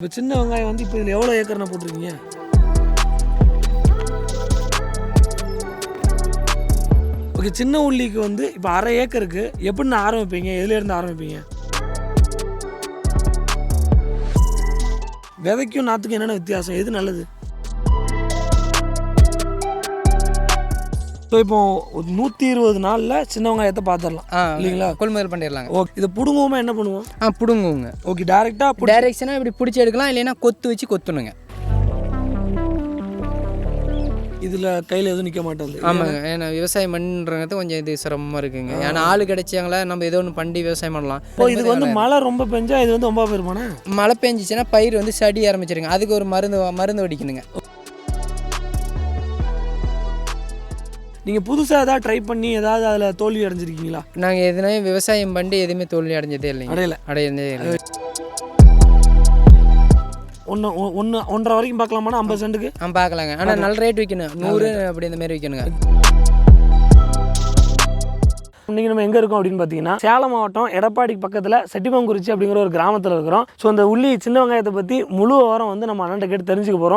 இப்போ சின்ன வெங்காயம் வந்து இப்போ இதில் எவ்வளோ ஏக்கர்னா போட்டிருக்கீங்க? ஓகே, சின்ன உள்ளிக்கு வந்து இப்போ 1/2 ஏக்கருக்கு எப்படின்னு ஆரம்பிப்பீங்க? எதுலேருந்து ஆரம்பிப்பீங்க? விதைக்கும் நாற்றுக்கும் என்னென்ன வித்தியாசம்? எது நல்லது? ஸோ இப்போ 120 நாளில் சின்ன வெங்காயத்தை பார்த்துடலாம் இல்லைங்களா? கொள்முதல் பண்ணிடலாங்க. ஓகே, இதை பிடுங்குவோமா என்ன பண்ணுவோம்? பிடுங்குவோங்க. ஓகே, டேரெக்டாக டைரெக்ஷனாக இப்படி பிடிச்சி எடுக்கலாம், இல்லைன்னா கொத்து வச்சு கொத்தணுங்க. இதில் கையில் எதுவும் நிற்க மாட்டேங்குது. ஆமாங்க, ஏன்னா விவசாயம் பண்ணுறது கொஞ்சம் இது சிரமமாக இருக்குங்க. ஏன்னா ஆள் கிடைச்சாங்களா நம்ம ஏதோ ஒன்று பண்ணி விவசாயம் பண்ணலாம். இப்போ இதுக்கு வந்து மழை ரொம்ப பெஞ்சா இது வந்து ரொம்ப போயிருமாண்ணே? மழை பெஞ்சிச்சுன்னா பயிர் வந்து சடி ஆரம்பிச்சிருங்க. அதுக்கு ஒரு மருந்து அடிக்கணுங்க. நீங்கள் புதுசாக ஏதாவது ட்ரை பண்ணி ஏதாவது அதில் தோல்வி அடைஞ்சிருக்கீங்களா? நாங்கள் எதுனா விவசாயம் பண்ணி எதுவுமே தோல்வி அடைஞ்சதே இல்லைங்க. அடையதே இல்லை. 1.5 வரைக்கும் பார்க்கலாமாண்ணா 50 சென்ட்டுக்கு? பார்க்கலாங்க. ஆனால் நல்ல ரேட் விற்கணும். 100 அப்படி இந்த மாதிரி விற்கணுங்க. இன்றைக்கி நம்ம எங்கே இருக்கோம் அப்படின்னு பார்த்தீங்கன்னா, சேலம் மாவட்டம் எடப்பாடிக்கு பக்கத்தில் செட்டிமங்குறிச்சி அப்படிங்கிற ஒரு கிராமத்தில் இருக்கிறோம். ஸோ அந்த உள்ளி சின்ன வெங்காயத்தை பற்றி முழு விவரம் வந்து நம்ம அண்ணன்ட்ட கேட்டு தெரிஞ்சுக்க போகிறோம்.